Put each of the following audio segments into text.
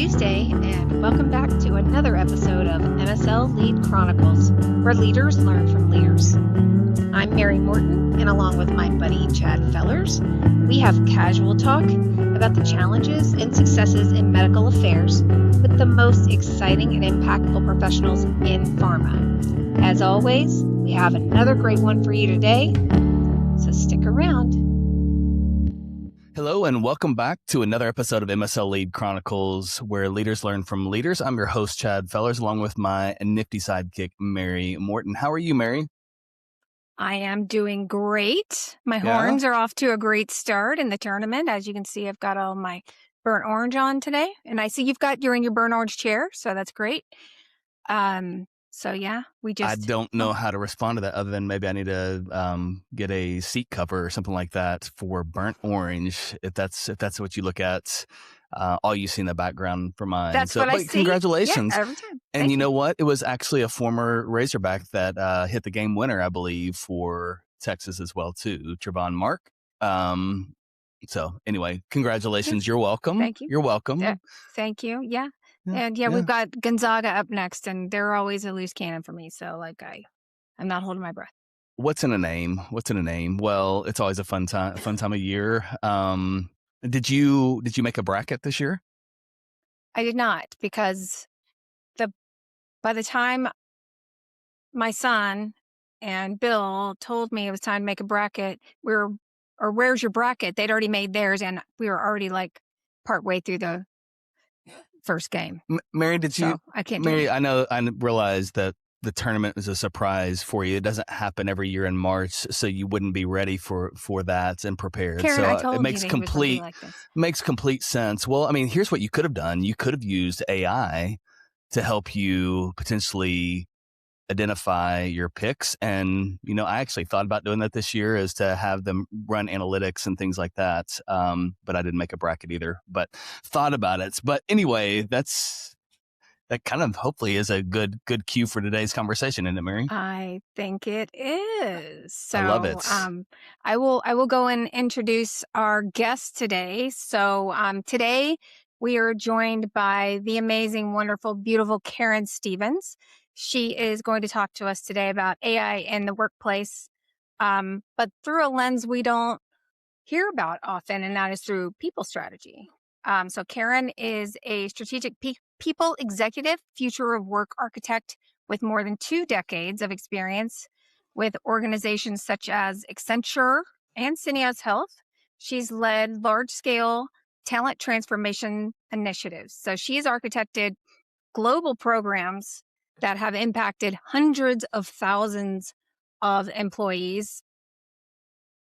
Tuesday, and welcome back to another episode of MSL Lead Chronicles, where leaders learn from leaders. I'm Mary Morton, and along with my buddy Chad Fellers, we have casual talk about the challenges and successes in medical affairs with the most exciting and impactful professionals in pharma. As always, we have another great one for you today, so stick around. Hello and welcome back to another episode of MSL Lead Chronicles, where leaders learn from leaders. I'm your host, Chad Fellers, along with my nifty sidekick, Mary Morton. How are you, Mary? I am doing great. My horns are off to a great start in the tournament. As you can see, I've got all my burnt orange on today. And I see you're in your burnt orange chair, so that's great. I don't know how to respond to that other than maybe I need to get a seat cover or something like that for burnt orange. If that's what you look at, all you see in the background for mine. That's what I see. Congratulations. Yeah, every time. And you know what? It was actually a former Razorback that hit the game winner, I believe, for Texas as well, too, Trevon Mark. So anyway, congratulations. You're welcome. Thank you. You're welcome. Yeah, thank you. Yeah. And we've got Gonzaga up next, and they're always a loose cannon for me. So I'm not holding my breath. What's in a name? Well, it's always a fun time of year. Did you make a bracket this year? I did not, because by the time my son and Bill told me it was time to make a bracket, where's your bracket? They'd already made theirs, and we were already partway through the first game. Mary, I can't. Mary, I realize that the tournament is a surprise for you. It doesn't happen every year in March, so you wouldn't be ready for that and prepared. Karen, so I told it makes you that complete makes complete sense. Well, I mean, here's what you could have done. You could have used AI to help you potentially identify your picks. And, I actually thought about doing that this year, is to have them run analytics and things like that. But I didn't make a bracket either, but thought about it. But anyway, that kind of hopefully is a good cue for today's conversation, isn't it, Mary? I think it is. So I love it. I will go and introduce our guest today. So today we are joined by the amazing, wonderful, beautiful Karen Stevens. She is going to talk to us today about AI in the workplace, but through a lens we don't hear about often, and that is through people strategy. So Karen is a strategic people executive, future of work architect with more than 2 decades of experience with organizations such as Accenture and Syneos Health. She's led large-scale talent transformation initiatives. So she's architected global programs that have impacted hundreds of thousands of employees.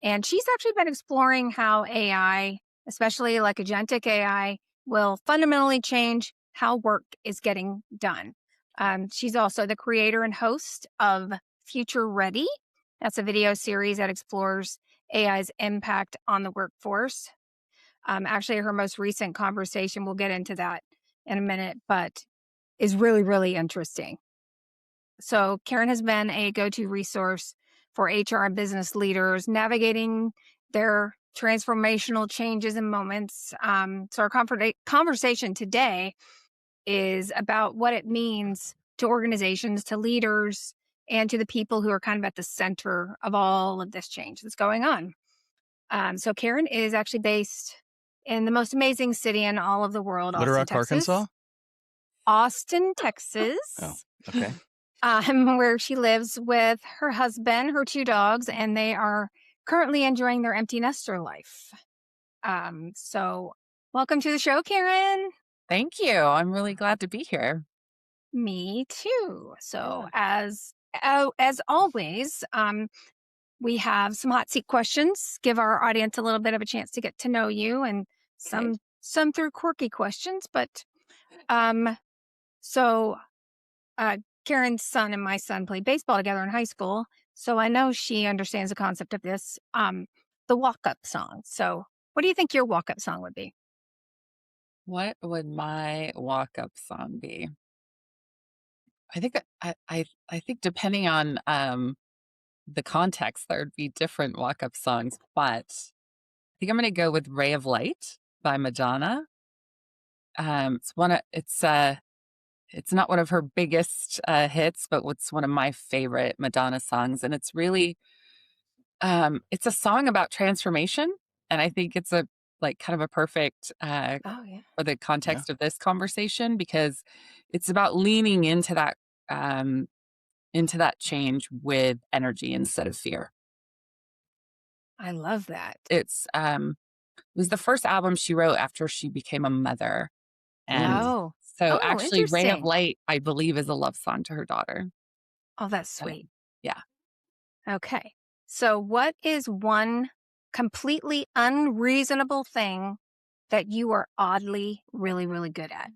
And she's actually been exploring how AI, especially agentic AI, will fundamentally change how work is getting done. She's also the creator and host of Future Ready. That's a video series that explores AI's impact on the workforce. Actually, her most recent conversation, we'll get into that in a minute, but is really, really interesting. So Karen has been a go-to resource for HR and business leaders navigating their transformational changes and moments. So our conversation today is about what it means to organizations, to leaders, and to the people who are kind of at the center of all of this change that's going on. So Karen is actually based in the most amazing city in all of the world, Little Rock, Arkansas? Austin, Texas. Oh, okay. Where she lives with her husband, her 2 dogs, and they are currently enjoying their empty nester life. So welcome to the show, Karen. Thank you. I'm really glad to be here. Me too. So as always, we have some hot seat questions. Give our audience a little bit of a chance to get to know you, and some through quirky questions. But Karen's son and my son played baseball together in high school, so I know she understands the concept of this. The walk-up song. So what do you think your walk-up song would be? What would my walk-up song be? I think I think depending on the context, there would be different walk-up songs, but I think I'm going to go with "Ray of Light" by Madonna. It's not one of her biggest hits, but it's one of my favorite Madonna songs. And it's really, it's a song about transformation. And I think it's kind of a perfect Oh, yeah. for the Yeah. context of this conversation, because it's about leaning into that change with energy instead of fear. I love that. It was the first album she wrote after she became a mother. And Ooh. Oh. so Oh, actually Ray of interesting. Light, I believe, is a love song to her daughter. Oh, that's So, sweet. yeah. Okay. So, what is one completely unreasonable thing that you are oddly really, really good at?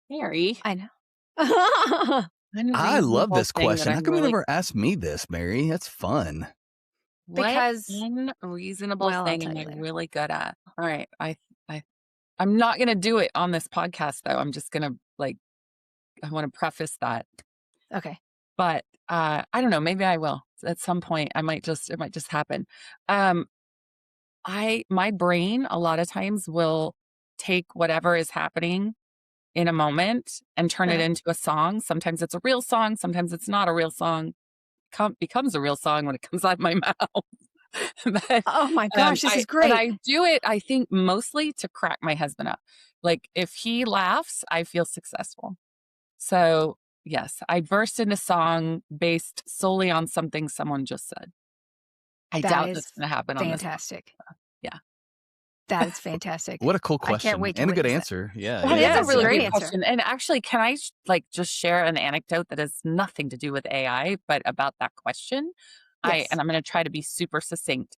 Mary, I know. I love unreasonable this thing that question. How I'm come you really never asked me this, Mary? That's fun. what Because, unreasonable well, I'll thing tell am you I later. really good at? All right. I'm not gonna do it on this podcast though. I'm just gonna I want to preface that. Okay. But I don't know, maybe I will. At some point it might just happen. Um my brain a lot of times will take whatever is happening in a moment and turn it Uh-huh. into a song. Sometimes it's a real song, sometimes it's not a real song. Becomes a real song when it comes out of my mouth. But, Oh my gosh, this is and great. I do it, I think, mostly to crack my husband up. Like, if he laughs, I feel successful. So, yes, I burst into song based solely on something someone just said. I That doubt is that's gonna happen on this fantastic. podcast. Yeah. That is fantastic. What a cool I can't question wait to and a good witness that. answer. Yeah, That yeah, is a yeah, Yes, really yeah. great good answer. question. And actually, can I just share an anecdote that has nothing to do with AI, but about that question? Yes. I'm gonna try to be super succinct.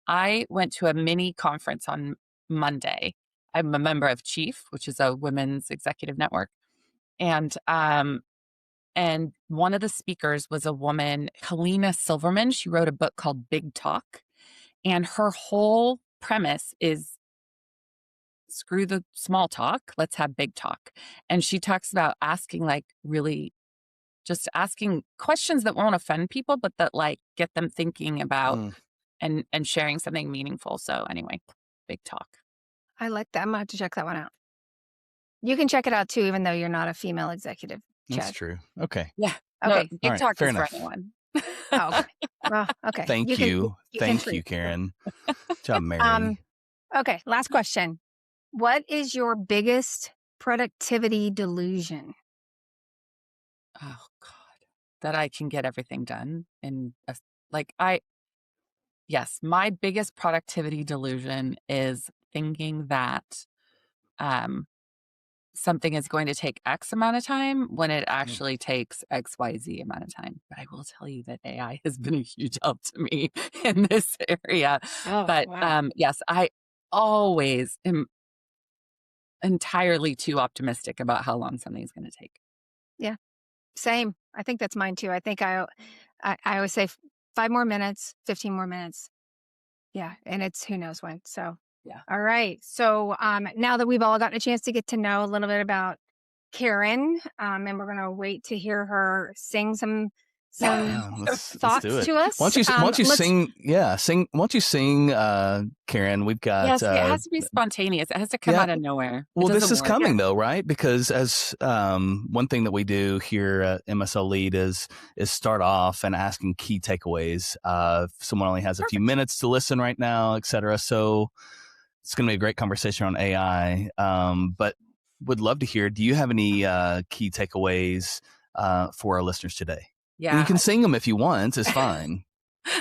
I went to a mini conference on Monday. I'm a member of Chief, which is a women's executive network. And and one of the speakers was a woman, Helena Silverman. She wrote a book called Big Talk. And her whole premise is screw the small talk, let's have big talk. And she talks about asking really just asking questions that won't offend people, but that get them thinking about Mm, and sharing something meaningful. So anyway, big talk. I like that. I'm gonna have to check that one out. You can check it out too, even though you're not a female executive, that's Chad. true. Okay. Yeah. No, Okay. All big right. talk Fair is for enough. anyone. Oh, okay. Well, okay. Thank you. You can Thank treat. you, Karen. Good job, Um, Mary. okay, last question. What is your biggest productivity delusion? Oh God. That I can get everything done like I yes, my biggest productivity delusion is thinking that um something is going to take X amount of time when it Mm. actually takes XYZ amount of time. But I will tell you that AI has been a huge help to me in this area. Oh, But wow. yes, I always am entirely too optimistic about how long something is going to take. Yeah, same. I think that's mine too. I think I always say 5 more minutes, 15 more minutes. Yeah, and it's who knows when. So, Yeah. all right. So, now that we've all gotten a chance to get to know a little bit about Karen, and we're gonna wait to hear her sing some Yeah, let's do thoughts it. to Why us. don't you why don't you Let's sing? Yeah, sing. Why don't you sing, Karen? We've got Yes, it has to be spontaneous. It has to come yeah. out of nowhere. It Well, this doesn't is work. coming though, right? Because as one thing that we do here at MSL Lead is start off and asking key takeaways. If someone only has a few Perfect. minutes to listen right now, et cetera. So it's going to be a great conversation on AI. But would love to hear. Do you have any key takeaways for our listeners today? And you Yeah. can sing them if you want. It's fine.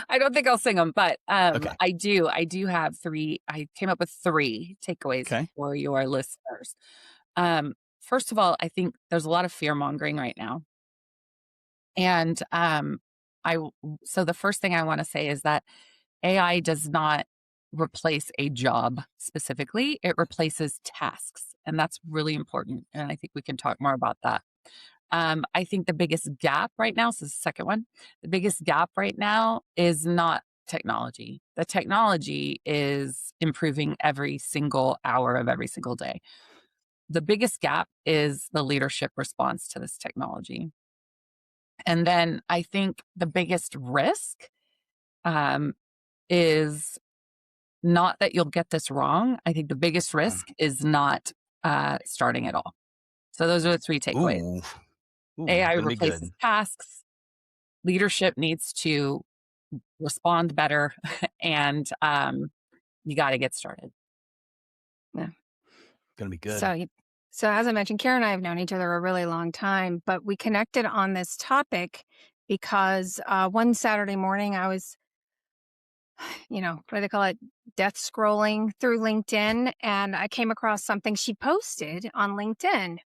I don't think I'll sing them, but Okay. I do. I do have three. I came up with three takeaways Okay. for your listeners. First of all, I think there's a lot of fear mongering right now. And so the first thing I want to say is that AI does not replace a job specifically, it replaces tasks. And that's really important. And I think we can talk more about that. I think the biggest gap right now, so the second one, the biggest gap right now is not technology. The technology is improving every single hour of every single day. The biggest gap is the leadership response to this technology. And then I think the biggest risk is not that you'll get this wrong. I think the biggest risk is not starting at all. So those are the 3 takeaways. Ooh, AI gonna be good. replaces tasks. Leadership needs to respond better, and you got to get started. Yeah. Gonna be good. So as I mentioned, Karen and I have known each other a really long time, but we connected on this topic because one Saturday morning I was, what do they call it? Death scrolling through LinkedIn, and I came across something she posted on LinkedIn.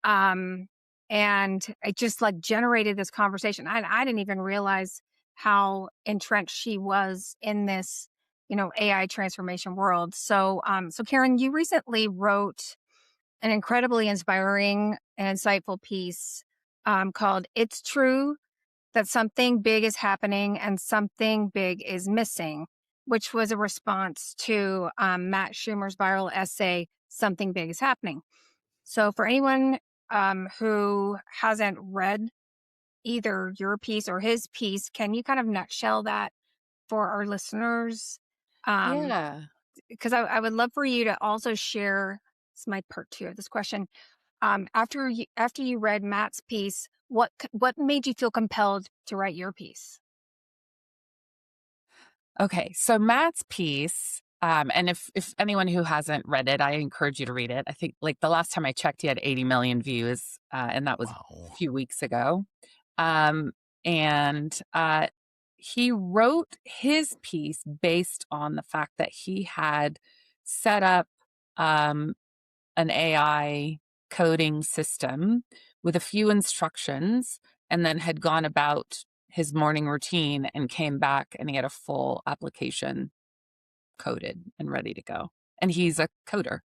And it just like generated this conversation. I didn't even realize how entrenched she was in this, AI transformation world. So Karen, you recently wrote an incredibly inspiring and insightful piece called "It's True That Something Big is Happening and Something Big is Missing," which was a response to Matt Schumer's viral essay, "Something Big is Happening." So, for anyone who hasn't read either your piece or his piece, can you kind of nutshell that for our listeners? Um, Yeah. because I would love for you to also share. It's my part 2 of this question. After you read Matt's piece, what made you feel compelled to write your piece? Okay. So Matt's piece, and if anyone who hasn't read it, I encourage you to read it. I think like the last time I checked, he had 80 million views, and that was a Wow. few weeks ago. Um, and he wrote his piece based on the fact that he had set up um, an AI coding system with a few instructions and then had gone about his morning routine and came back and he had a full application coded and ready to go. And he's a coder.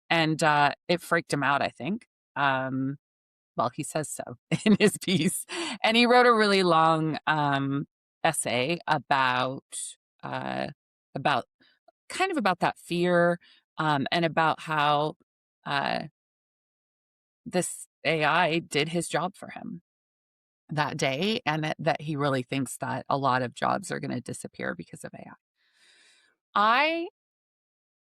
And it freaked him out, I think. Well, he says so in his piece. And he wrote a really long essay uh, about kind of about that fear and about how uh, this AI did his job for him that day, and that he really thinks that a lot of jobs are going to disappear because of AI.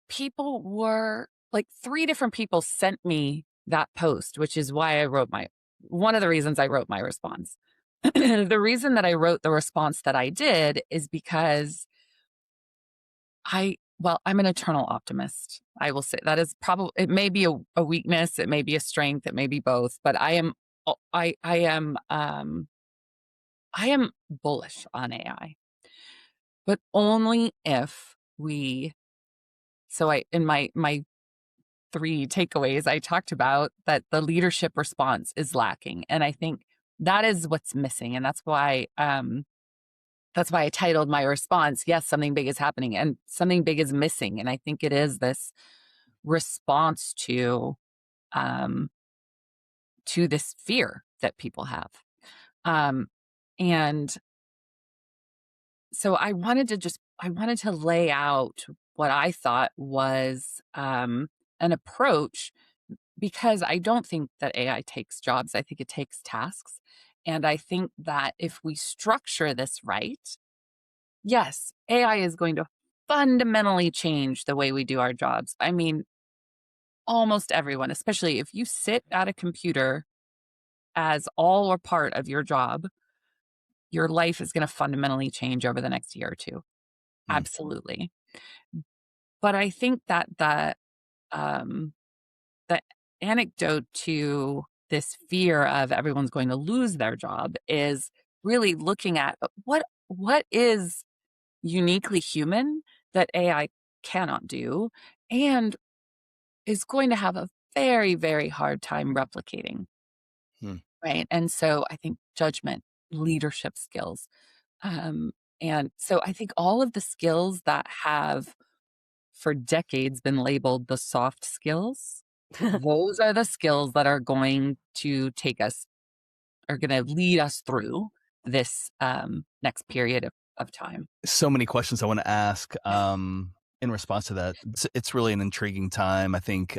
People were like 3 different people sent me that post, which is why one of the reasons I wrote my response. The reason that I wrote the response that I did is because I'm an eternal optimist. I will say that is probably, it may be a weakness, it may be a strength, it may be both, but I am bullish on AI, but only if in my 3 takeaways, I talked about that the leadership response is lacking. And I think that is what's missing. And that's why I titled my response, "Yes, something big is happening and something big is missing." And I think it is this response um, to this fear that people have. Um, and so I wanted to lay out what I thought was an approach, because I don't think that AI takes jobs. I think it takes tasks. And I think that if we structure this right, yes, AI is going to fundamentally change the way we do our jobs. I mean, almost everyone, especially if you sit at a computer as all or part of your job, your life is going to fundamentally change over the next year or 2. Hmm. Absolutely. But I think that um, the anecdote to this fear of everyone's going to lose their job is really looking at what is uniquely human that AI cannot do and is going to have a very, very hard time replicating. Hmm. Right. And so I think judgment, leadership skills. And so I think all of the skills that have for decades been labeled the soft skills, those are the skills that are going to lead us through this next period of time. So many questions I want to ask in response to that. It's really an intriguing time. I think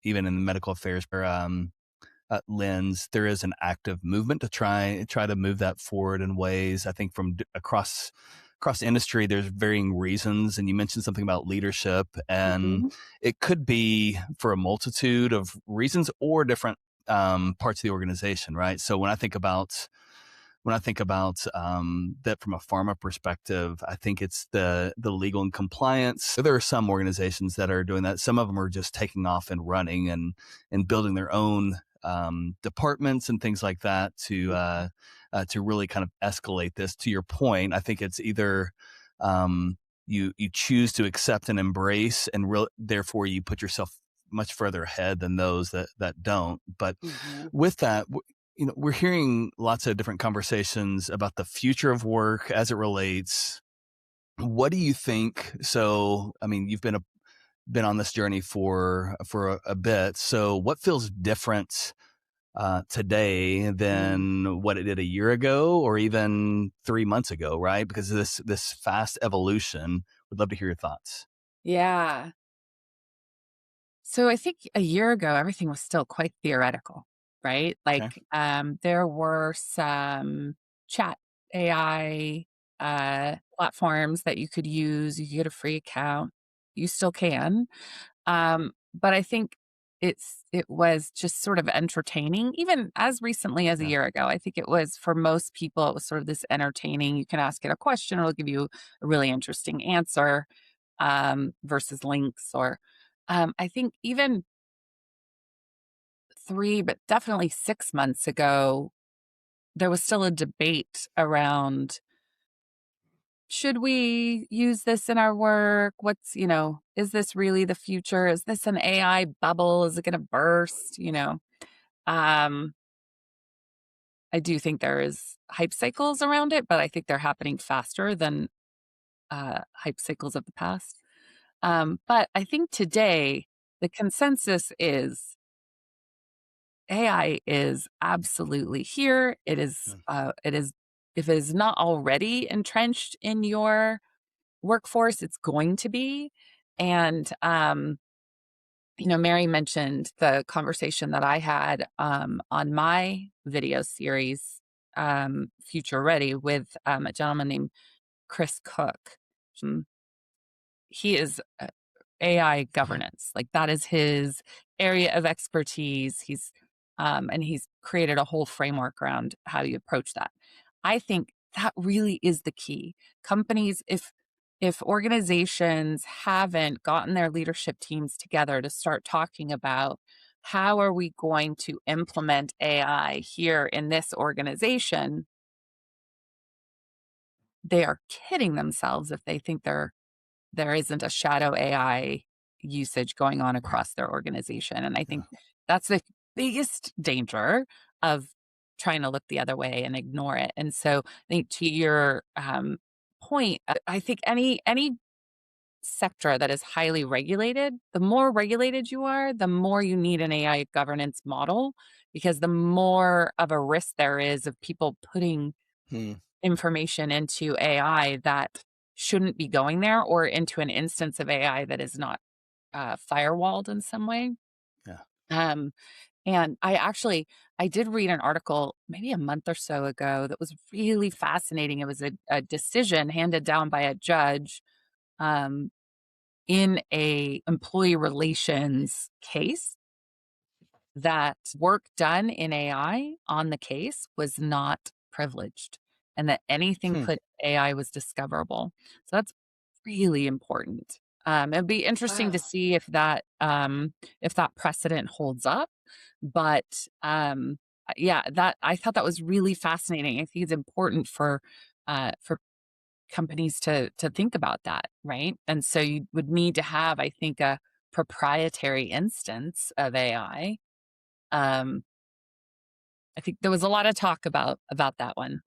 even in the medical affairs lens, there is an active movement to try to move that forward in ways, I think, from across across the industry, there's varying reasons. And you mentioned something about leadership, and Mhm. it could be for a multitude of reasons or different parts of the organization, right? So that from a pharma perspective, I think it's the legal and compliance. There are some organizations that are doing that. Some of them are just taking off and running and building their own departments and things like that to really kind of escalate this. To your point, I think it's either you choose to accept and embrace, and therefore you put yourself much further ahead than those that don't. But Mhm. with that, we're hearing lots of different conversations about the future of work as it relates. What do you think? So, I mean, you've been on this journey for a bit. So, what feels different today Mm. than what it did a year ago, or even 3 months ago? Right? Because of this fast evolution. Would love to hear your thoughts. Yeah. So I think a year ago, everything was still quite theoretical, right? Okay. Like, there were some chat AI platforms that you could use. You could get a free account. You still can. But I think it was just sort of entertaining, even as recently as a Yeah. year ago. I think it was for most people, it was sort of this entertaining. You can ask it a question, it'll give you a really interesting answer, versus links or I think even 3, but definitely 6 months ago, there was still a debate around, should we use this in our work? Is this really the future? Is this an AI bubble? Is it gonna burst? Um, I do think there is hype cycles around it, but I think they're happening faster than, hype cycles of the past. But I think today, the consensus is AI is absolutely here. It is if it is not already entrenched in your workforce, it's going to be. And, Mary mentioned the conversation that I had, on my video series, Future Ready, with, a gentleman named Chris Cook. Mm, He is AI governance. Like, that is his area of expertise. He's created a whole framework around how you approach that. I think that really is the key. Companies, if organizations haven't gotten their leadership teams together to start talking about, how are we going to implement AI here in this organization, they are kidding themselves if they think there isn't a shadow AI usage going on across their organization. And I Yeah. think that's the biggest danger of trying to look the other way and ignore it. And so I think, to your point, I think any sector that is highly regulated, the more regulated you are, the more you need an AI governance model, because the more of a risk there is of people putting Hmm. information into AI that shouldn't be going there, or into an instance of AI that is not firewalled in some way. Yeah. Um, and I did read an article maybe a month or so ago that was really fascinating. It was a decision handed down by a judge, um, in a employee relations case, that work done in AI on the case was not privileged, and that anything Hmm. put in AI was discoverable. So that's really important. It'd be interesting to Wow. see if that precedent holds up. But yeah, that I thought that was really fascinating. I think it's important for companies to think about that, right? And so you would need to have, I think, a proprietary instance of AI. um, I think there was a lot of talk about that one.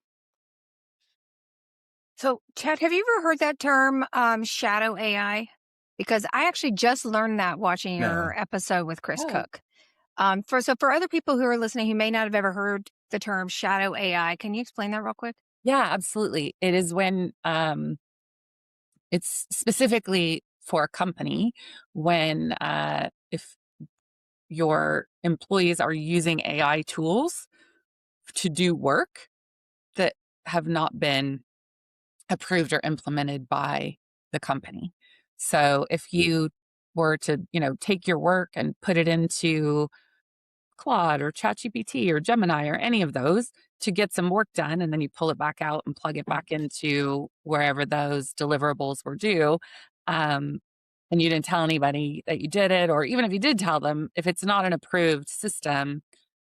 So, Chad, have you ever heard that term, shadow AI? Because I actually just learned that watching No. your episode with Chris Oh. Cook. For other people who are listening who may not have ever heard the term shadow AI, can you explain that real quick? Yeah, absolutely. It is when, it's specifically for a company, when, if your employees are using AI tools to do work that have not been approved or implemented by the company. So if you were to, take your work and put it into Claude or ChatGPT or Gemini or any of those to get some work done, and then you pull it back out and plug it back into wherever those deliverables were due, um, and you didn't tell anybody that you did it, or even if you did tell them, if it's not an approved system,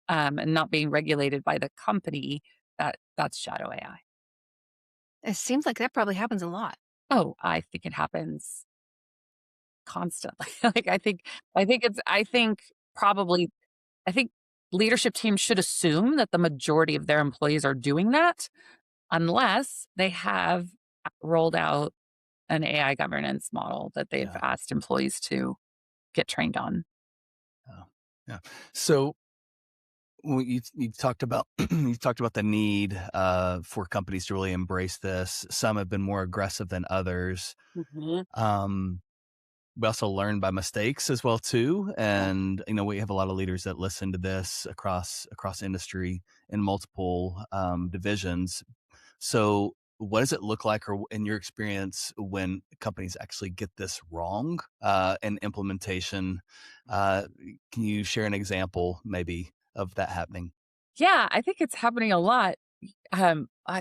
and not being regulated by the company, that's shadow AI. It seems like that probably happens a lot. Oh, I think it happens constantly. Like, probably I think leadership teams should assume that the majority of their employees are doing that, unless they have rolled out an AI governance model that they've Yeah. asked employees to get trained on. Yeah. Yeah. So you talked about you talked about the need for companies to really embrace this. Some have been more aggressive than others. Mhm. Um, we also learn by mistakes as well too, Yeah. and we have a lot of leaders that listen to this across industry in multiple divisions. So, what does it look like, or in your experience, when companies actually get this wrong in implementation? Uh, can you share an example, maybe, of that happening? Yeah, I think it's happening a lot.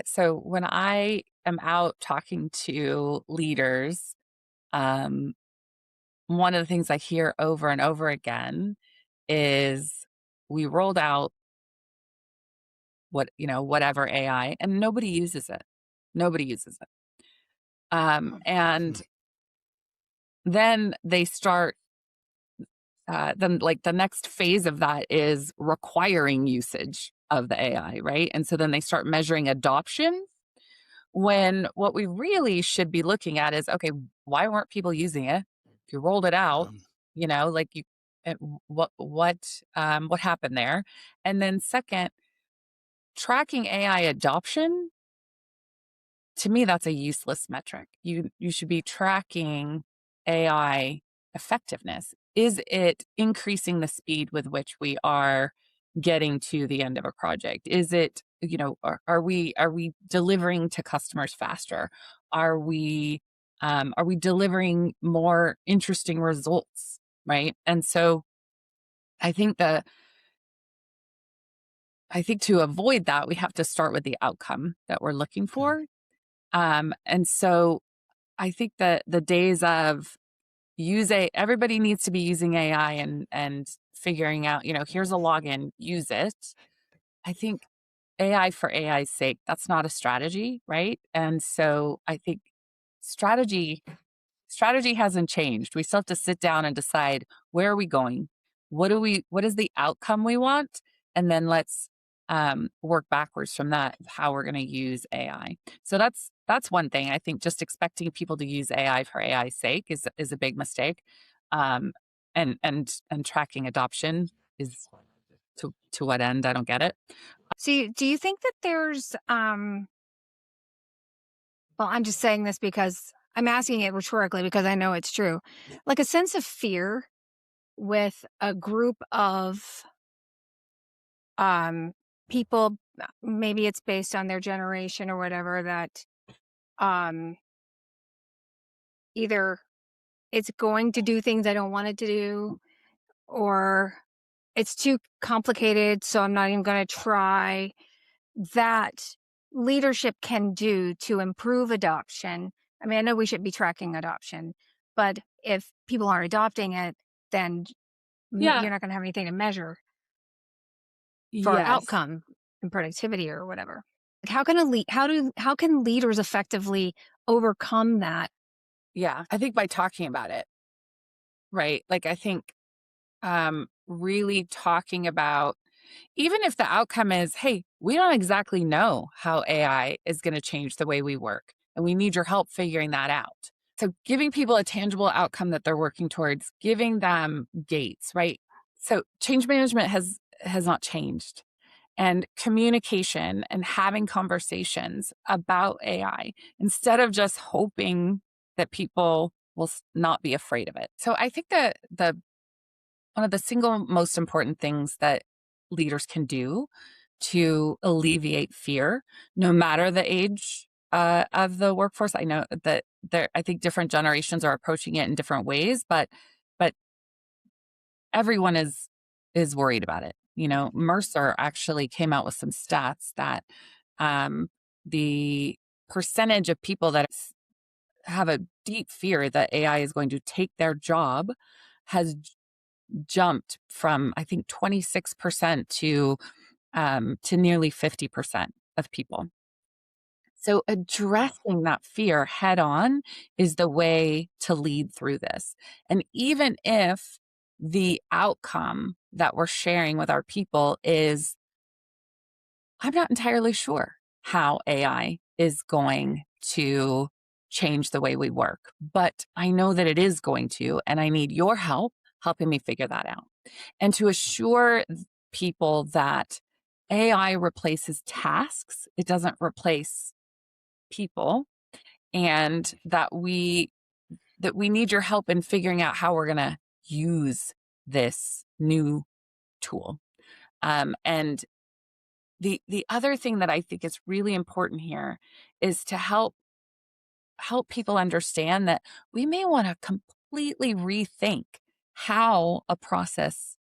So when I am out talking to leaders, um, one of the things I hear over and over again is we rolled out whatever AI, and nobody uses it. Nobody uses it. And then they start, then like the next phase of that is requiring usage of the AI, right? And so then they start measuring adoption, when what we really should be looking at is, okay, why weren't people using it? If you rolled it out, Um, like uh, what happened there? And then second, tracking AI adoption, to me, that's a useless metric. You should be tracking AI effectiveness. Is it increasing the speed with which we are getting to the end of a project? Is it, are we delivering to customers faster? Are we delivering more interesting results? Right. And so I think the I think to avoid that, we have to start with the outcome that we're looking okay. for. And so I think that the days of everybody needs to be using AI and figuring out, here's a login, use it. I think AI for AI's sake, that's not a strategy, right? And so I think strategy strategy hasn't changed. We still have to sit down and decide, where are we going? What is the outcome we want? And then let's work backwards from that, of how we're going to use AI. So that's one thing. I think just expecting people to use AI for AI's sake is a big mistake. Um, and tracking adoption is, to what end? I don't get it. So, do you think that there's, well, I'm just saying this because I'm asking it rhetorically because I know it's true, like a sense of fear with a group of um, people, maybe it's based on their generation or whatever, that um, either it's going to do things I don't want it to do, or it's too complicated, so I'm not even going to try. That leadership can do to improve adoption. I mean, I know we should be tracking adoption, but if people aren't adopting it, then Yeah. you're not going to have anything to measure for Yes. outcome and productivity or whatever. Like, how can a lead, how can leaders effectively overcome that? Yeah. I think by talking about it, right? Like, I think really talking about, even if the outcome is, hey, we don't exactly know how AI is going to change the way we work, and we need your help figuring that out. So, giving people a tangible outcome that they're working towards, giving them gates, right? So, change management has not changed, and communication and having conversations about AI, instead of just hoping that people will not be afraid of it. So, I think that the one of the single most important things that leaders can do to alleviate fear, no matter the age of the workforce. I know that I think different generations are approaching it in different ways, but everyone is worried about it. You know, Mercer actually came out with some stats that um, the percentage of people that have a deep fear that AI is going to take their job has jumped from, I think, 26% to nearly 50% of people. So addressing that fear head on is the way to lead through this. And even if the outcome that we're sharing with our people is, I'm not entirely sure how AI is going to change the way we work, but I know that it is going to, and I need your help helping me figure that out. And to assure people that AI replaces tasks, it doesn't replace people, and that we need your help in figuring out how we're going to use this new tool. And the other thing that I think is really important here is to help people understand that we may want to completely rethink how a process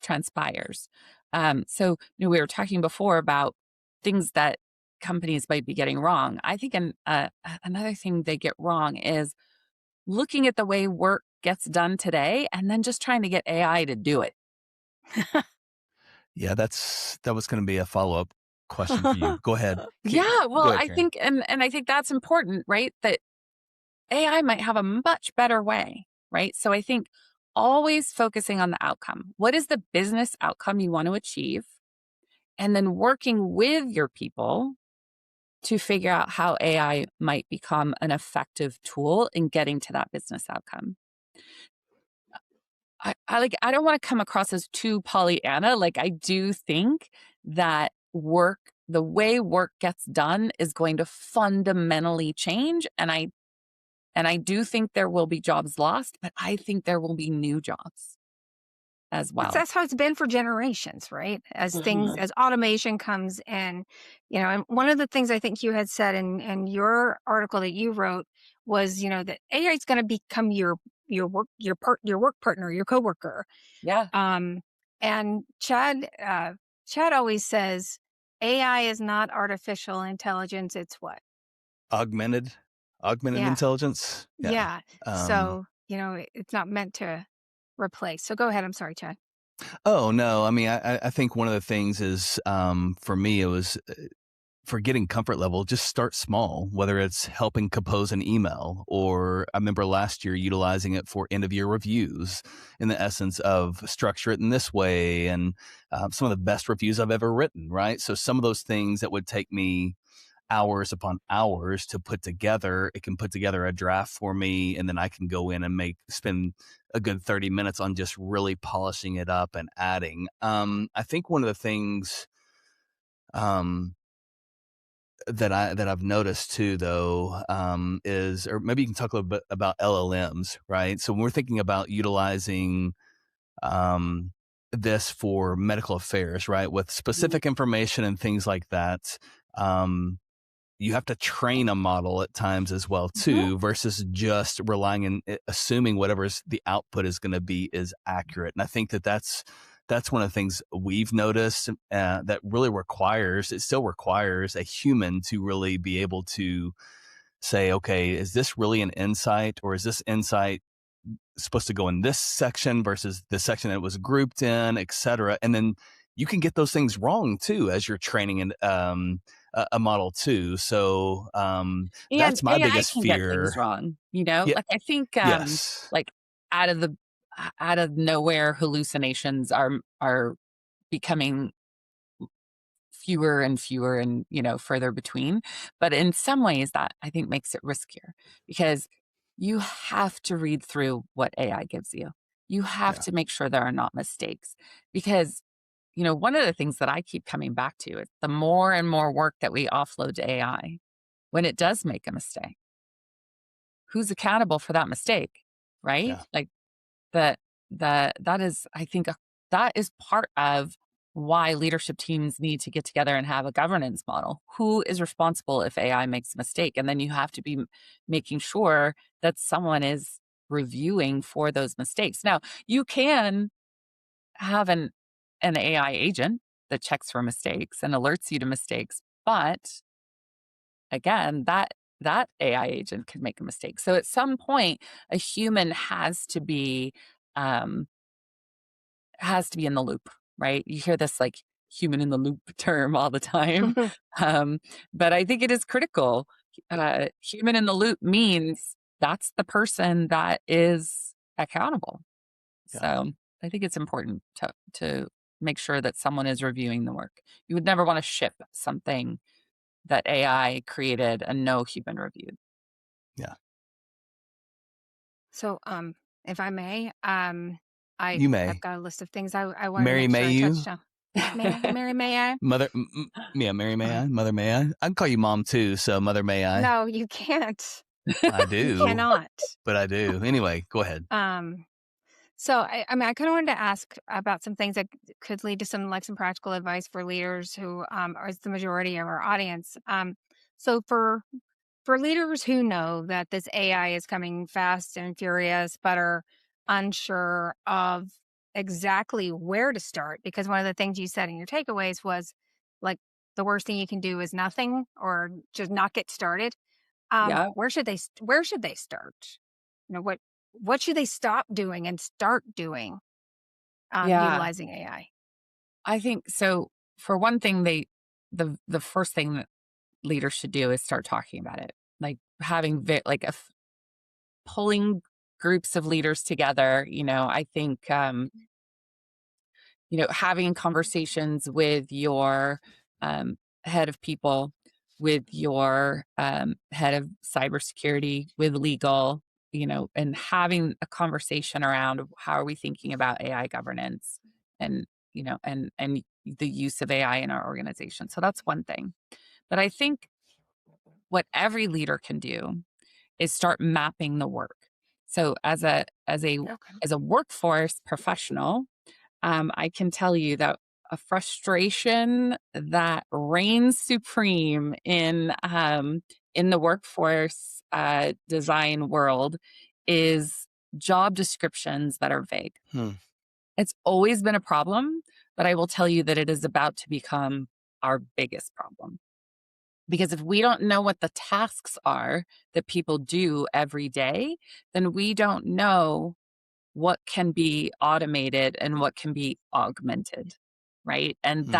transpires. We were talking before about things that companies might be getting wrong. I think another thing they get wrong is looking at the way work gets done today and then just trying to get AI to do it. Yeah, that was going to be a follow up question for you. Go ahead. Yeah, Go well, ahead, I Karen. think, and I think that's important, right? That AI might have a much better way, right? So I think always focusing on the outcome. What is the business outcome you want to achieve? And then working with your people to figure out how AI might become an effective tool in getting to that business outcome. I don't want to come across as too Pollyanna. Like, I do think that the way work gets done is going to fundamentally change. And I do think there will be jobs lost, but I think there will be new jobs as well. That's how it's been for generations, right? Mhm. As automation comes in, and one of the things I think you had said in your article that you wrote was, that AI is going to become your work partner, your coworker. Yeah. Um, and Chad always says AI is not artificial intelligence. It's what? Augmented augmented Yeah, intelligence. Yeah. yeah. Um, So it's not meant to replace. So go ahead. I'm sorry, Chad. oh no, I mean, I think one of the things is, for me, it was for getting comfort level, just start small, whether it's helping compose an email, or I remember last year utilizing it for end of year reviews in the essence of structure it in this way. And some of the best reviews I've ever written, right? So some of those things that would take me hours upon hours to put together, it can put together a draft for me. And then I can go in and spend a good 30 minutes on just really polishing it up and adding. I think one of the things, um, that I've noticed too, though, is, or maybe you can talk a little bit about LLMs, right? So when we're thinking about utilizing um, this for medical affairs, right, with Mhm. specific information and things like that, um, you have to train a model at times as well Mhm. too, versus just relying and assuming whatever's the output is going to be is accurate. And I think that's one of the things we've noticed, that really it still requires a human to really be able to say, okay, is this really an insight, or is this insight supposed to go in this section versus the section that it was grouped in, et cetera. And then you can get those things wrong too as you're training a model too. So And that's my AI biggest can get things fear. wrong, Yeah. Like, I think, Yes. like, out of the out of nowhere, hallucinations are becoming fewer and fewer and, further between. But in some ways, that I think makes it riskier because you have to read through what AI gives you. You have Yeah. to make sure there are not mistakes because, one of the things that I keep coming back to is the more and more work that we offload to AI, when it does make a mistake, who's accountable for that mistake, right? Yeah. Like, that is, I think, that is part of why leadership teams need to get together and have a governance model. Who is responsible if AI makes a mistake? And then you have to be making sure that someone is reviewing for those mistakes. Now, you can have an AI agent that checks for mistakes and alerts you to mistakes, but again, that AI agent can make a mistake. So at some point, a human um, has to be in the loop, right? You hear this like human in the loop term all the time. Um, but I think it is critical. Human in the loop means that's the person that is accountable. Yeah. So I think it's important to make sure that someone is reviewing the work. You would never want to ship something that AI created and no human reviewed. Yeah. So, if I may, I You have may. got a list of things I want to Mary, make sure may I you? touched on. Mary, may I? Mother, yeah, Mary, may I? Mother, may I? I can call you mom too, so Mother, may I? No, you can't. I You do, cannot. but I do. Anyway, go ahead. So I mean, I kind of wanted to ask about some things that could lead to some practical advice for leaders who are the majority of our audience. So for leaders who know that this AI is coming fast and furious, but are unsure of exactly where to start, because one of the things you said in your takeaways was like the worst thing you can do is nothing or just not get started. Yeah. Where should they start? What should they stop doing and start doing Yeah. utilizing AI? I think so. For one thing, the first thing that leaders should do is start talking about it, like having pulling groups of leaders together. I think having conversations with your head of people, with your head of cybersecurity, with legal, and having a conversation around how are we thinking about AI governance and, and the use of AI in our organization. So that's one thing. But I think what every leader can do is start mapping the work. So Okay. as a workforce professional, I can tell you that a frustration that reigns supreme in the workforce design world is job descriptions that are vague. Hmm. It's always been a problem, but I will tell you that it is about to become our biggest problem. Because if we don't know what the tasks are that people do every day, then we don't know what can be automated and what can be augmented, right? And Hmm. Mhm.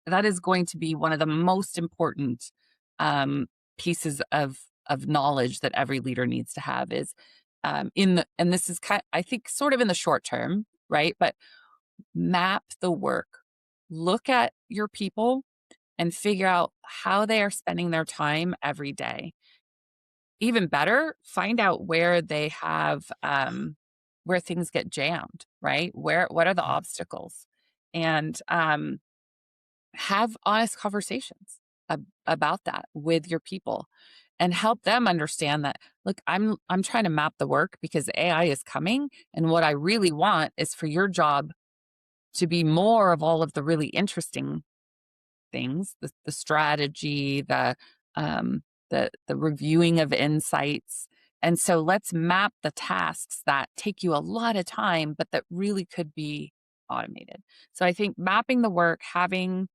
that is going to be one of the most important um, pieces of knowledge that every leader needs to have is and this is I think sort of in the short term, right? But map the work, look at your people and figure out how they are spending their time every day. Even better, find out where they have where things get jammed, right? What are the obstacles? And have honest conversations about that with your people and help them understand that look, I'm trying to map the work because AI is coming and what I really want is for your job to be more of all of the really interesting things, the strategy, um, the reviewing of insights. And so let's map the tasks that take you a lot of time, but that really could be automated. So I think mapping the work, having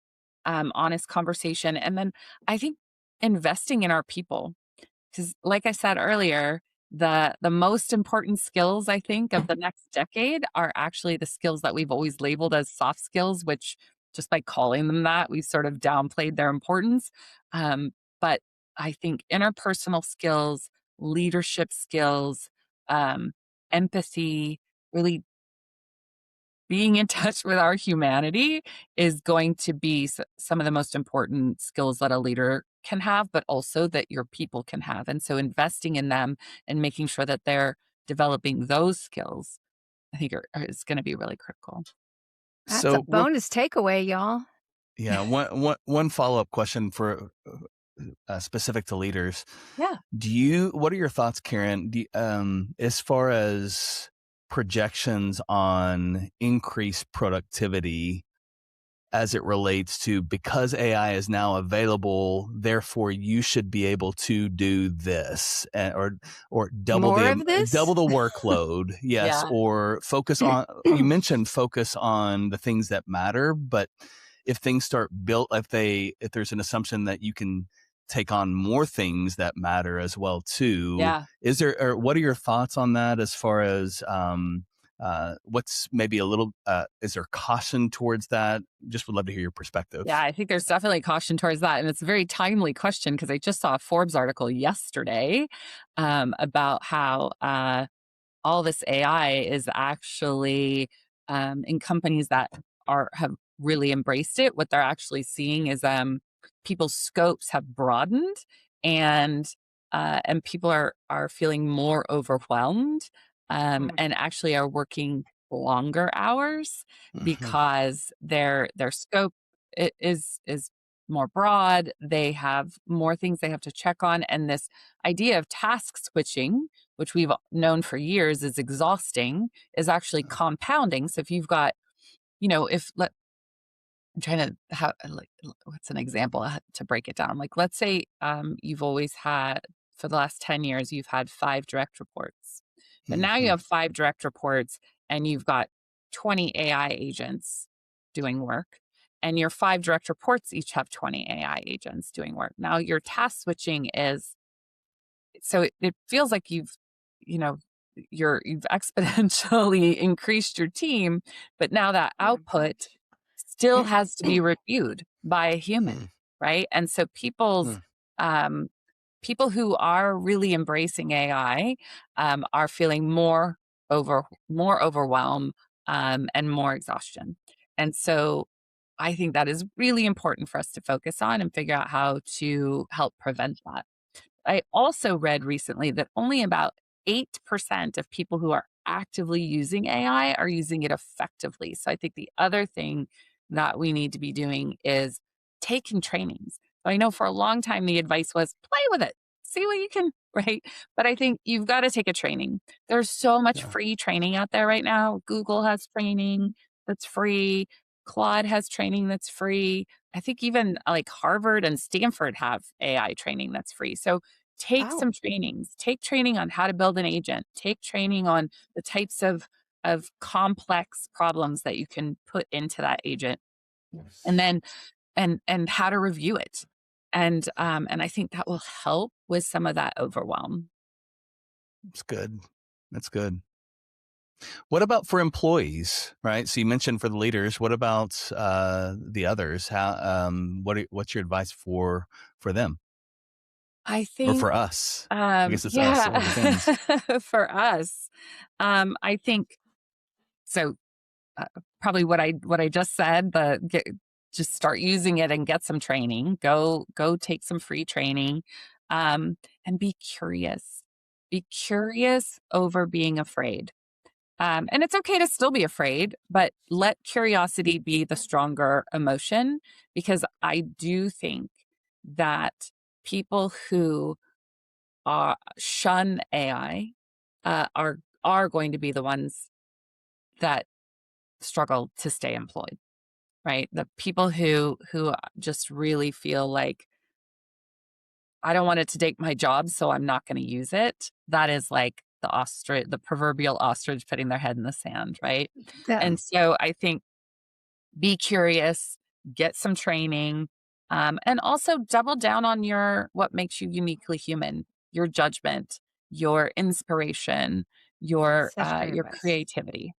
honest conversation, and then I think investing in our people. Because like I said earlier, the most important skills I think of the next decade are actually the skills that we've always labeled as soft skills, which just by calling them that, we've sort of downplayed their importance. But I think interpersonal skills, leadership skills, um, empathy, really being in touch with our humanity is going to be some of the most important skills that a leader can have, but also that your people can have. And so investing in them and making sure that they're developing those skills, I think is going to be really critical. That's a So, bonus takeaway, y'all. yeah, one follow up question for specific to leaders. Yeah. What are your thoughts, Karen? As far as projections on increased productivity as it relates to, because AI is now available, therefore you should be able to do this, or double More the of this? workload. Yes, Yeah. or focus on, you mentioned focus on the things that matter, but if things start built, if there's an assumption that you can take on more things that matter as well too, Yeah. is there, or what are your thoughts on that as far as what's maybe a little, is there caution towards that? Just would love to hear your Yeah, perspective. I think there's definitely caution towards that. And it's a very timely question because I just saw a Forbes article yesterday about how all this AI is actually in companies that have really embraced it. What they're actually seeing is people's scopes have broadened, and people are feeling more overwhelmed, Mm, and actually are working longer hours Mhm. because their scope is more broad. They have more things they have to check on, and this idea of task switching, which we've known for years is exhausting, is actually compounding. So if you've got, if let I'm trying to have like what's an example to break it down. Like let's say you've always had for the last 10 years you've had 5 direct reports. But now you Mhm. have 5 direct reports and you've got 20 AI agents doing work, and your 5 direct reports each have 20 AI agents doing work. Now your task switching is, so it feels like you know you've exponentially increased your team, but now that oh, a output bunch. still has to be reviewed by a human, Hmm. right? And so Hmm. um people who are really embracing AI are feeling more overwhelm, and more exhaustion. And so I think that is really important for us to focus on and figure out how to help prevent that. I also read recently that only about 8% of people who are actively using AI are using it effectively. So I think the other thing that we need to be doing is taking trainings. I know for a long time the advice was play with it, see what you can, right? But I think you've got to take a training. There's so much Yeah. free training out there right now. Google has training that's free. Claude has training that's free. I think even like Harvard and Stanford have AI training that's free. So take Oh, some trainings, take training on how to build an agent, take training on the types of complex problems that you can put into that agent, and then and how to review it. And I think that will help with some of that overwhelm. That's good. That's good. What about for employees, right? So you mentioned for the leaders. What about the others? How? What's your advice for them I or think for us? I guess it's us. It yeah, all depends. for us, I think so. uh, Probably what I just said, just start using it and get some training. Go take some free training, and be curious. Be curious over being afraid. And it's okay to still be afraid, but let curiosity be the stronger emotion, because I do think that people who shun AI are going to be the ones that struggle to stay employed, right? The people who just really feel like I don't want it to take my job, so I'm not going to use it. That is like the proverbial ostrich putting their head in the sand, right? yeah. And so I think be curious, get some training, and also double down on what makes you uniquely human, your judgment, your inspiration, Such great your advice. creativity.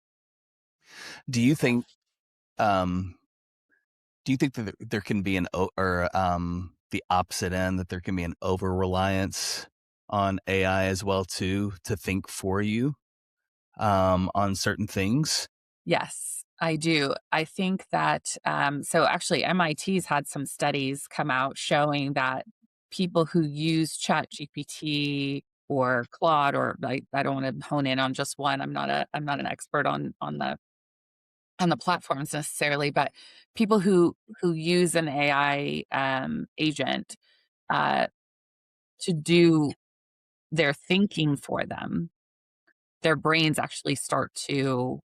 Do you think? Um, do you think that there can be or the opposite end, that there can be an over reliance on AI as well too, to think for you on certain things? Yes, I do. I think that, so actually, MIT's had some studies come out showing that people who use ChatGPT or Claude, or I don't want to hone in on just one. I'm not an expert on the platforms necessarily, but people who use an AI agent uh, to do their thinking for them, their brains actually start to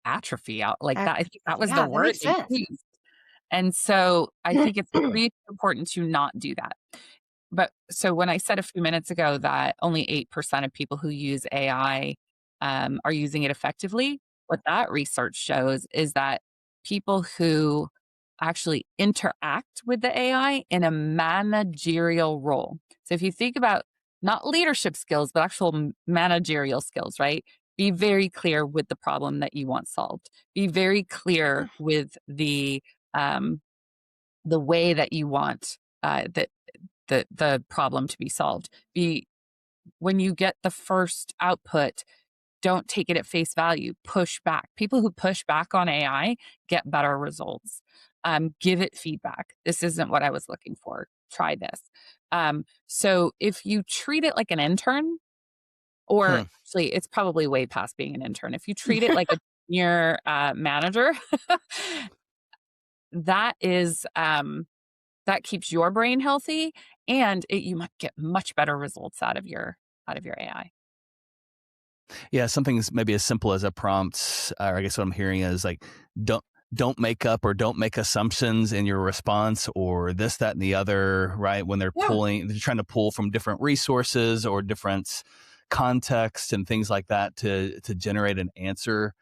atrophy out like that. I think that was the Yeah, that word makes they sense. used. And so I think it's really important to not do that. But so when I said a few minutes ago that only 8% of people who use AI are using it effectively, what that research shows is that people who actually interact with the AI in a managerial role. So if you think about not leadership skills, but actual managerial skills, right? Be very clear with the problem that you want solved. Be very clear with um, the way that you want the problem to be solved. Be when you get the first output, don't take it at face value. Push back. People who push back on AI get better results. Give it feedback. This isn't what I was looking for. Try this. So if you treat it like an intern, or Hmm. actually, it's probably way past being an intern. If you treat it like a senior manager, that is that keeps your brain healthy, and you might get much better results out of your AI. Yeah, something maybe as simple as a prompt, or I guess what I'm hearing is like, don't don't make up or don't make assumptions in your response or this, that, and the other, right? When Yeah, they're trying to pull from different resources or different contexts and things like that to generate an answer.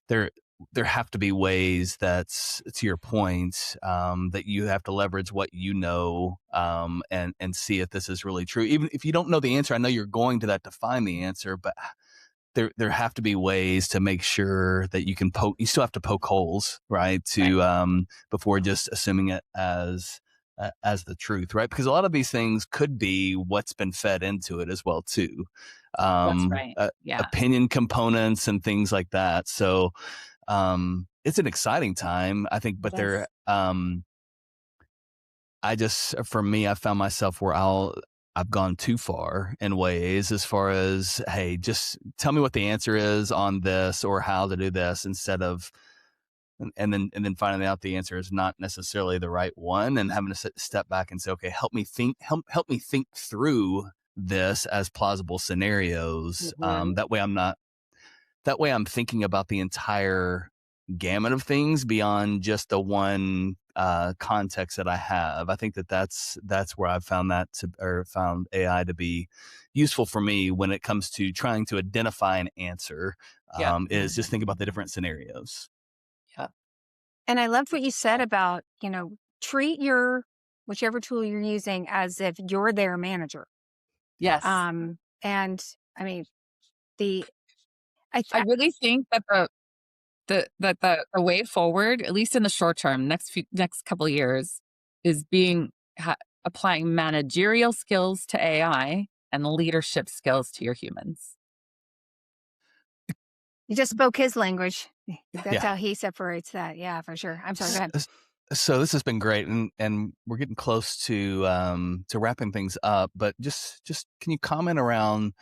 There there have to be ways that's to your point, that you have to leverage what you know, and see if this is really true. Even if you don't know the answer, I know you're going to that to find the answer, but there have to be ways to make sure that you still have to poke holes, right? right. To before just assuming it as the truth, right? Because a lot of these things could be what's been fed into it as well too. That's right. Yeah. Opinion components and things like that. So it's an exciting time, I think, It but is. for me, I found myself where I've gone too far in ways as far as, hey, just tell me what the answer is on this or how to do this instead of, and then finding out the answer is not necessarily the right one and having to step back and say, okay, help me think through this as plausible scenarios. Mhm. That way I'm thinking about the entire gamut of things beyond just the one context that I have. I think that's where I've found found AI to be useful for me when it comes to trying to identify an answer. Yep. Is just think about the different scenarios. Yep. And I loved what you said about, treat your whichever tool you're using as if you're their manager. Yes. And I mean, the I, I really think that the way forward, at least in the short term, next couple of years, is applying managerial skills to AI and leadership skills to your humans. you just spoke his language. That's Yeah. how he separates that. Yeah, for sure. I'm sorry. Go S- ahead. s- So this has been great, and we're getting close to wrapping things up. But just can you comment around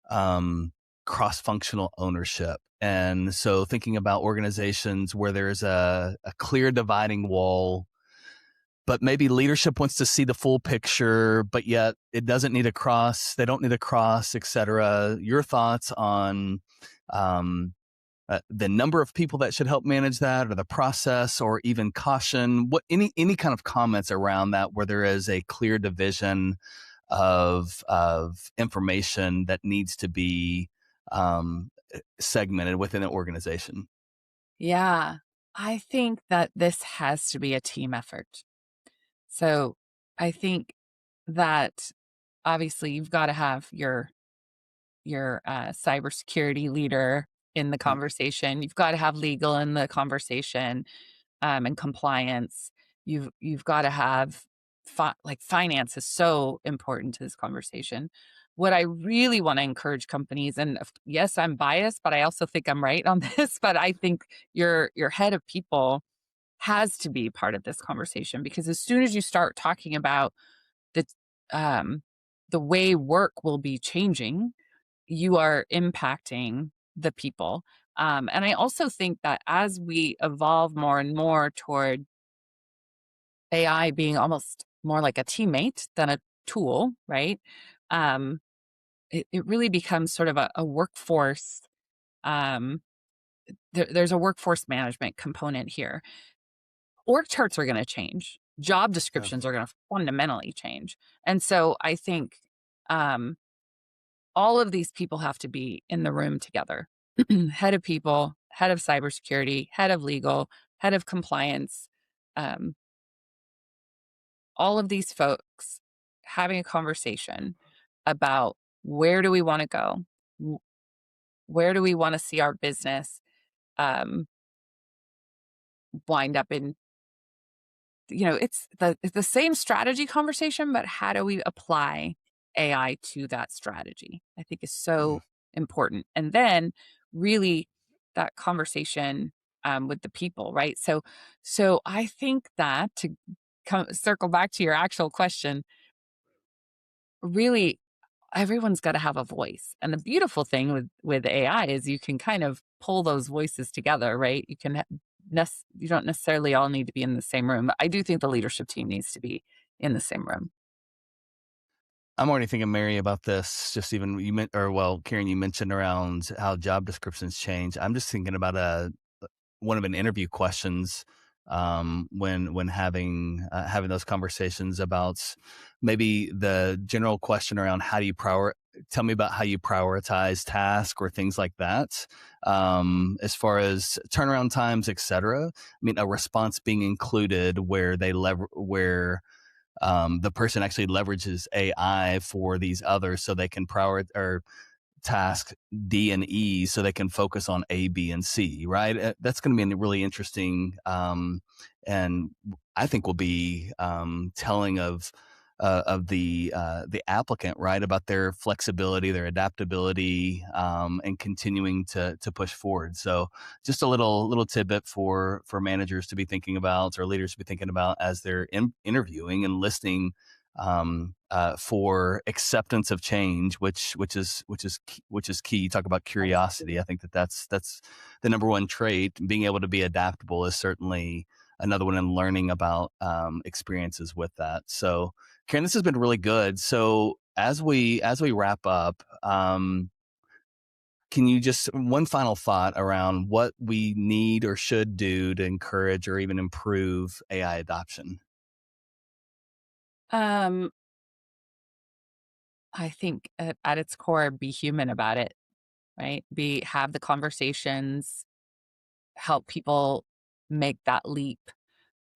um, cross functional ownership? And so thinking about organizations where there's a clear dividing wall, but maybe leadership wants to see the full picture, but yet it doesn't need a cross. They don't need a cross, et cetera. Your thoughts on um, the number of people that should help manage that, or the process, or even caution? What any kind of comments around that where there is a clear division of information that needs to be segmented within an organization? Yeah. I think that this has to be a team effort. So I think that obviously you've got to have your cybersecurity leader in the Right. conversation. You've got to have legal in the conversation, and compliance. You've got to have like finance is so important to this conversation. What I really want to encourage companies, and yes, I'm biased, but I also think I'm right on this. But I think your head of people has to be part of this conversation, because as soon as you start talking about the um, the way work will be changing, you are impacting the people. And I also think that as we evolve more and more toward AI being almost more like a teammate than a tool, right? Um, it really becomes sort of a workforce. Um, there's a workforce management component here. Org charts are going to change. Job Yeah. descriptions are going to fundamentally change. And so I think um, all of these people have to be in the room together. Head of people, head of cybersecurity, head of legal, head of compliance, um, all of these folks having a conversation about where do we want to go? Where do we want to see our business um, wind up in? It's the same strategy conversation, but how do we apply AI to that strategy? I think is Mm. so important. And then really that conversation with the people, right? So I think that to circle back to your actual question, really everyone's got to have a voice. And the beautiful thing with AI is you can kind of pull those voices together, right? You don't necessarily all need to be in the same room. But I do think the leadership team needs to be in the same room. I'm already thinking, Mary, about this. Just even you meant, or well, Karen, you mentioned around how job descriptions change. I'm just thinking about one of an interview questions when having those conversations about maybe the general question around how do you tell me about how you prioritize tasks or things like that, as far as turnaround times, etc. I mean, a response being included where the person actually leverages AI for these others so they can task D and E so they can focus on A, B, and C, right? That's going to be really interesting, and I think will be telling of the applicant, right, about their flexibility, their adaptability, and continuing to push forward. So, just a little tidbit for managers to be thinking about or leaders to be thinking about as they're interviewing and listening, for acceptance of change, which is key. You talk about curiosity. I think that's the number one trait. Being able to be adaptable is certainly another one, and learning about experiences with that. So, Karen, this has been really good. So as we wrap up, can you just one final thought around what we need or should do to encourage or even improve AI adoption? Um, I think at its core, be human about it, right? Have the conversations, help people make that leap,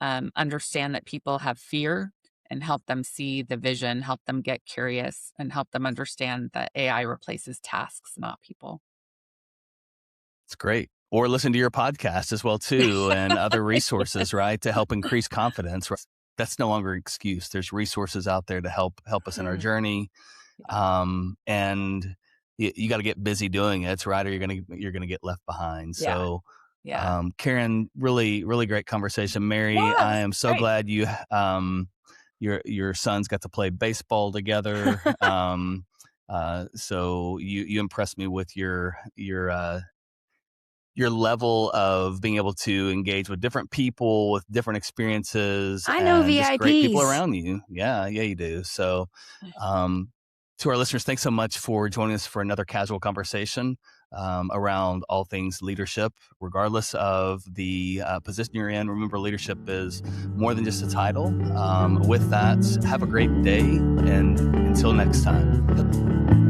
understand that people have fear and help them see the vision, help them get curious, and help them understand that AI replaces tasks, not people. It's great. Or listen to your podcast as well too, and other resources, right, to help increase confidence. Right? That's no longer an excuse. There's resources out there to help us in our journey. Yeah. And you got to get busy doing it, right? Or you're gonna get left behind. Yeah. So, Yeah. Karen, really, really great conversation. Mary, Yeah, I this am is so great. glad your sons got to play baseball together. So you impressed me with your level of being able to engage with different people with different experiences I know and just great people VIPs. around you. Yeah, you do. So, um, to our listeners, thanks so much for joining us for another casual conversation around all things leadership, regardless of the position you're in. Remember, leadership is more than just a title. With that, have a great day, and until next time.